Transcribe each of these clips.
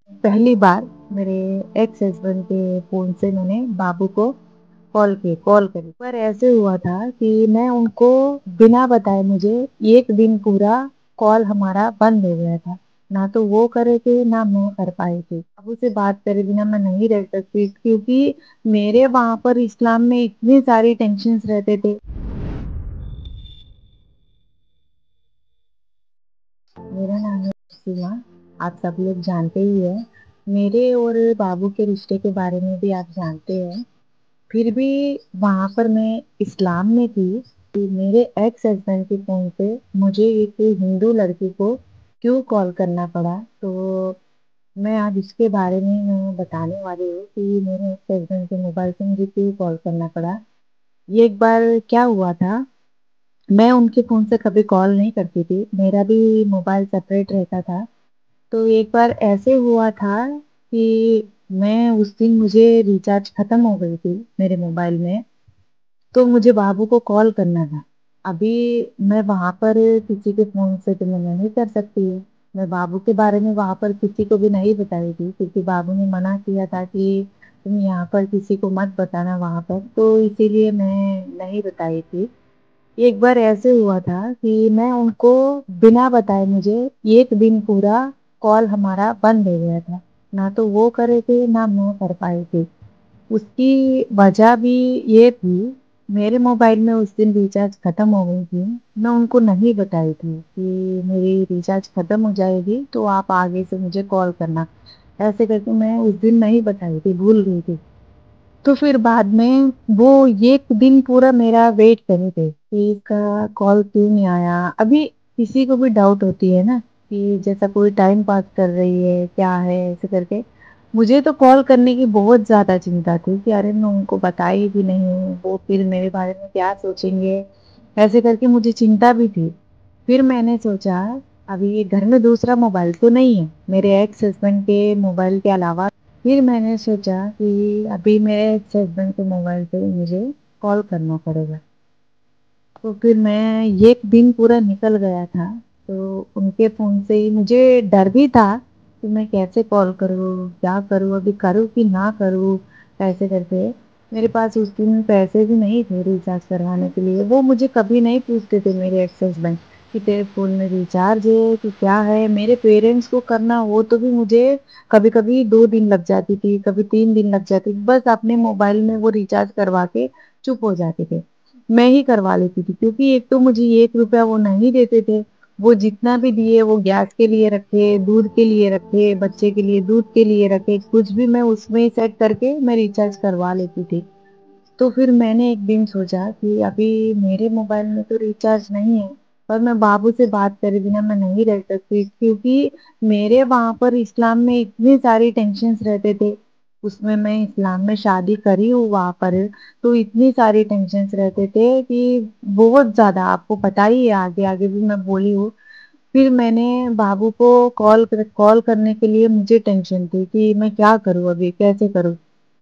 पहली बार मेरे ex husband के फोन से मैंने बाबू को कॉल करी। पर ऐसे हुआ था कि मैं उनको बिना बताए मुझे एक दिन पूरा कॉल हमारा बंद हो गया था। ना तो वो करे थे ना मैं कर पाई थी। बाबू से बात करे बिना मैं नहीं रह सकती, क्योंकि मेरे वहां पर इस्लाम में इतनी सारी टेंशन्स रहते थे। मेरा नाम है सीमा। आप सब लोग जानते ही है। मेरे और बाबू के रिश्ते के बारे में भी आप जानते हैं। फिर भी वहां पर मैं इस्लाम में थी कि मेरे एक्स हस्बैंड के फोन पे मुझे एक हिंदू लड़की को क्यों कॉल करना पड़ा। तो मैं आज इसके बारे में मैं बताने वाली हूँ कि मेरे एक्स हस्बैंड के मोबाइल से मुझे क्यों कॉल करना पड़ा। ये एक बार क्या हुआ था, मैं उनके फोन से कभी कॉल नहीं करती थी, मेरा भी मोबाइल सेपरेट रहता था। तो एक बार ऐसे हुआ था कि मैं उस दिन मुझे रिचार्ज खत्म हो गई थी मेरे मोबाइल में। तो मुझे बाबू को कॉल करना था। अभी मैं वहां पर किसी के फोन से तो मैं नहीं कर सकती हूँ। मैं बाबू के बारे में वहां पर किसी को भी नहीं बताई थी, क्योंकि बाबू ने मना किया था कि तुम यहाँ पर किसी को मत बताना वहां पर, तो इसीलिए मैं नहीं बताई थी। एक बार ऐसे हुआ था कि मैं उनको बिना बताए मुझे एक दिन पूरा कॉल हमारा बंद हो गया था। ना तो वो करे थे ना मैं कर पाई थी। उसकी वजह भी ये थी, मेरे मोबाइल में उस दिन रिचार्ज खत्म हो गई थी। मैं उनको नहीं बताई थी कि मेरी रिचार्ज खत्म हो जाएगी तो आप आगे से मुझे कॉल करना। ऐसे करके मैं उस दिन नहीं बताई थी, भूल गई थी। तो फिर बाद में वो एक दिन पूरा मेरा वेट करे थे कि इसका कॉल क्यों नहीं आया। अभी किसी को भी डाउट होती है ना कि जैसा कोई टाइम पास कर रही है क्या है, ऐसे करके मुझे तो कॉल करने की बहुत ज्यादा चिंता थी कि अरे मैं उनको बताई भी नहीं, वो फिर मेरे बारे में क्या सोचेंगे। ऐसे करके मुझे चिंता भी थी। फिर मैंने सोचा अभी ये घर में दूसरा मोबाइल तो नहीं है मेरे एक्स हस्बैंड के मोबाइल के अलावा। फिर मैंने सोचा कि अभी मेरे एक्स हस्बैंड के मोबाइल पे मुझे कॉल करना पड़ेगा। तो फिर मैं एक दिन पूरा निकल गया था। तो उनके फोन से ही मुझे डर भी था कि मैं कैसे कॉल करूँ, क्या करूँ, अभी करूँ कि ना करूँ। ऐसे करके मेरे पास उस दिन पैसे भी नहीं थे रिचार्ज करवाने के लिए। वो मुझे कभी नहीं पूछते थे मेरे एक्स हस्बैंड कि तेरे फोन में रिचार्ज है कि क्या है। मेरे पेरेंट्स को करना हो तो भी मुझे कभी कभी 2 दिन लग जाती थी, कभी 3 दिन लग जाती थी। बस अपने मोबाइल में वो रिचार्ज करवा के चुप हो जाते थे। मैं ही करवा लेती थी, क्योंकि एक तो मुझे 1 रुपया वो नहीं देते थे। वो जितना भी दिए वो गैस के लिए रखे, दूध के लिए रखे, बच्चे के लिए दूध के लिए रखे, कुछ भी मैं उसमें ही सेट करके मैं रिचार्ज करवा लेती थी। तो फिर मैंने एक दिन सोचा कि अभी मेरे मोबाइल में तो रिचार्ज नहीं है, पर मैं बाबू से बात करे बिना मैं नहीं रह सकती, क्योंकि मेरे वहां पर इस्लाम में इतनी सारी टेंशन्स रहते थे। उसमें मैं इस्लाम में शादी करी हूँ वहां पर, तो इतनी सारी टेंशन्स रहते थे कि बहुत ज्यादा, आपको पता ही है, आगे आगे भी मैं बोली हूँ। फिर मैंने बाबू को कॉल करने के लिए मुझे टेंशन थी कि मैं क्या करूँ, अभी कैसे करूँ।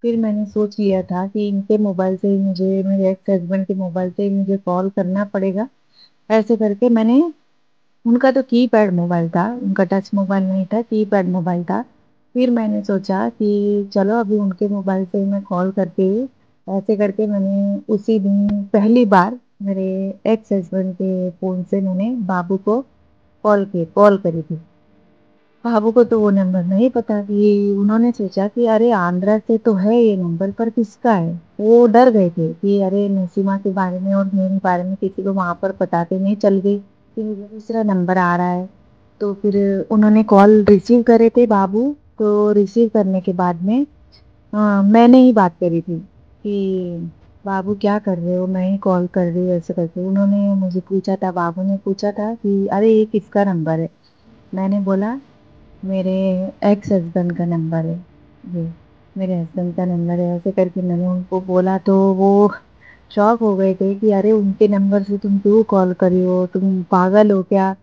फिर मैंने सोच लिया था कि इनके मोबाइल से ही मुझे, मेरे एक्स हस्बैंड के मोबाइल से ही मुझे कॉल करना पड़ेगा। ऐसे करके मैंने, उनका तो कीपैड मोबाइल था, उनका टच मोबाइल नहीं था, कीपैड मोबाइल था। फिर मैंने सोचा कि चलो अभी उनके मोबाइल से ही मैं कॉल करके, ऐसे करके मैंने उसी दिन पहली बार मेरे एक्स हस्बैंड के फोन से मैंने बाबू को कॉल करी थी। बाबू को तो वो नंबर नहीं पता कि, उन्होंने सोचा कि अरे आंध्रा से तो है ये नंबर, पर किसका है। वो डर गए थे कि अरे नसीमा के बारे में और मेरे बारे में किसी को वहां पर बताते नहीं चल गई कि मुझे दूसरा नंबर आ रहा है। तो फिर उन्होंने कॉल रिसीव करे थे बाबू। तो रिसीव करने के बाद में मैंने ही बात करी थी कि बाबू क्या कर रहे हो, मैं ही कॉल कर रही हूँ, ऐसे करके उन्होंने मुझे पूछा था। बाबू ने पूछा था कि अरे ये किसका नंबर है। मैंने बोला मेरे एक्स हस्बैंड का नंबर है जी, मेरे हस्बैंड का नंबर है। ऐसे करके मैंने उनको बोला तो वो शॉक हो गए थे कि अरे उनके नंबर से तुम क्यों कॉल करी हो, तुम पागल हो क्या।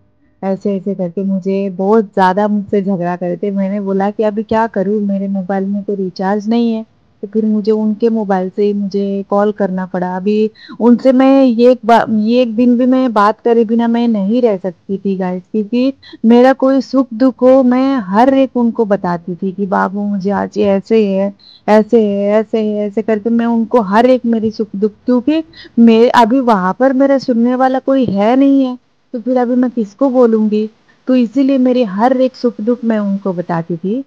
ऐसे ऐसे करके मुझे बहुत ज्यादा मुझसे झगड़ा करे थे। मैंने बोला कि अभी क्या करूं, मेरे मोबाइल में तो रिचार्ज नहीं है। तो फिर मुझे उनके मोबाइल से मुझे कॉल करना पड़ा। अभी उनसे मैं ये एक दिन भी मैं बात करे बिना मैं नहीं रह सकती थी गाइस, क्योंकि मेरा कोई सुख दुख हो मैं हर एक उनको बताती थी कि बाबू मुझे आज ये ऐसे है, ऐसे है, ऐसे है, ऐसे करके मैं उनको हर एक मेरी सुख दुख, क्योंकि मैं अभी वहां पर मेरा सुनने वाला कोई है नहीं है, तो फिर अभी मैं किसको बोलूंगी। तो इसीलिए मेरे हर एक सुख दुख मैं उनको बताती थी।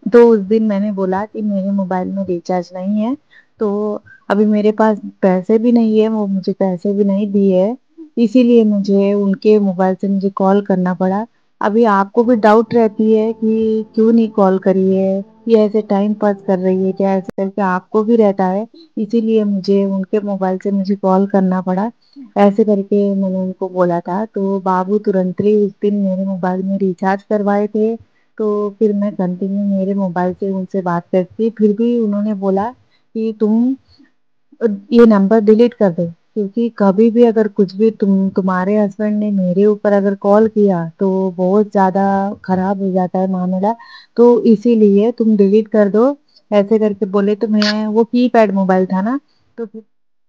तो उस दिन मैंने बोला कि मेरे मोबाइल में रिचार्ज नहीं है, तो अभी मेरे पास पैसे भी नहीं है, वो मुझे पैसे भी नहीं दिए है, इसीलिए मुझे उनके मोबाइल से मुझे कॉल करना पड़ा। अभी आपको भी डाउट रहती है कि क्यों नहीं कॉल करी है, ये ऐसे टाइम पास कर रही है क्या, ऐसे करके आपको भी रहता है, इसीलिए मुझे उनके मोबाइल से मुझे कॉल करना पड़ा। ऐसे करके मैंने उनको बोला था, तो बाबू तुरंत ही उस दिन मेरे मोबाइल में रिचार्ज करवाए थे। तो फिर मैं कंटिन्यू मेरे मोबाइल से उनसे बात करती, फिर भी उन्होंने बोला कि तुम ये नंबर डिलीट कर दो, क्योंकि कभी भी अगर कुछ भी तुम्हारे हस्बैंड ने मेरे ऊपर अगर कॉल किया तो बहुत ज्यादा खराब हो जाता है मामला, तो इसीलिए तुम डिलीट कर दो, ऐसे करके बोले। तो मैं, वो कीपैड मोबाइल था ना, तो फिर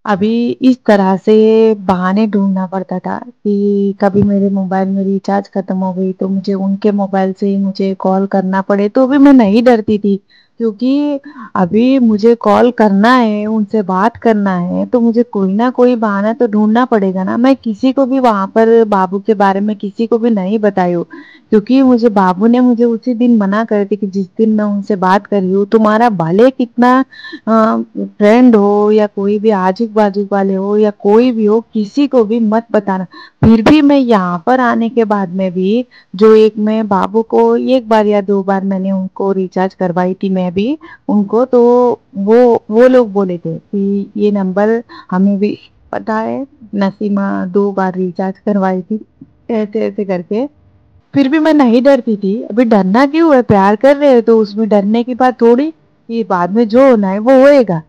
अभी इस तरह से बहाने ढूंढना पड़ता था कि कभी मेरे मोबाइल में रिचार्ज खत्म हो गई तो मुझे उनके मोबाइल से ही मुझे कॉल करना पड़े, तो भी मैं नहीं डरती थी, क्योंकि अभी मुझे कॉल करना है, उनसे बात करना है, तो मुझे कोई ना कोई बहाना तो ढूंढना पड़ेगा ना। मैं किसी को भी वहां पर बाबू के बारे में किसी को भी नहीं बताई हूँ, क्योंकि मुझे बाबू ने मुझे उसी दिन मना कर दी कि जिस दिन मैं उनसे बात कर रही हूँ, तुम्हारा भले कितना फ्रेंड हो या कोई भी आजू बाजू वाले हो या कोई भी हो, किसी को भी मत बताना। फिर भी मैं यहाँ पर आने के बाद में भी, जो एक मैं बाबू को एक बार या दो बार मैंने उनको रिचार्ज करवाई थी मैं भी उनको, तो वो लोग बोले थे कि ये नंबर हमें भी पता है, नसीमा 2 बार रिचार्ज करवाई थी, ऐसे ऐसे करके। फिर भी मैं नहीं डरती थी। अभी डरना क्यों है, प्यार कर रहे हैं तो उसमें डरने की बात थोड़ी, ये बाद में जो होना है वो होएगा।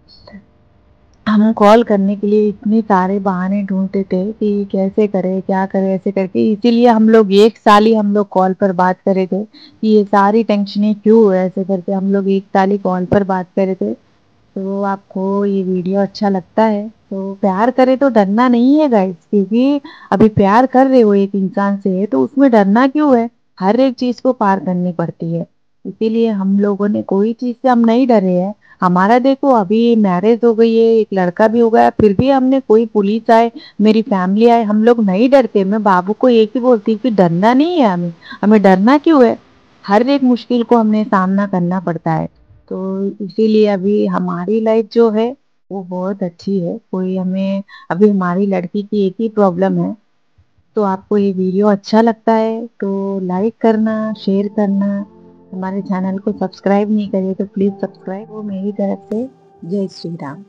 हम कॉल करने के लिए इतने सारे बहाने ढूंढते थे कि कैसे करें क्या करें, ऐसे करके इसीलिए हम लोग 1 साल ही हम लोग कॉल पर बात करे थे कि ये सारी टेंशनें क्यों है, ऐसे करके हम लोग 1 साल ही कॉल पर बात करे थे। तो आपको ये वीडियो अच्छा लगता है तो प्यार करे तो डरना नहीं है गाइस, क्योंकि अभी प्यार कर रहे हो एक इंसान से तो उसमें डरना क्यों है, हर एक चीज को पार करनी पड़ती है। इसीलिए हम लोगों ने कोई चीज से हम नहीं डरे हैं। हमारा देखो अभी मैरिज हो गई है, एक लड़का भी हो गया, फिर भी हमने, कोई पुलिस आए, मेरी फैमिली आए, हम लोग नहीं डरते। मैं बाबू को एक ही बोलती हूँ कि डरना नहीं है हमें, हमें डरना क्यों है, हर एक मुश्किल को हमने सामना करना पड़ता है। तो इसीलिए अभी हमारी लाइफ जो है वो बहुत अच्छी है, कोई हमें, अभी हमारी लड़की की एक ही प्रॉब्लम है। तो आपको ये वीडियो अच्छा लगता है तो लाइक करना, शेयर करना, हमारे चैनल को सब्सक्राइब नहीं करिए तो प्लीज सब्सक्राइब हो मेरी तरफ से। जय श्री राम।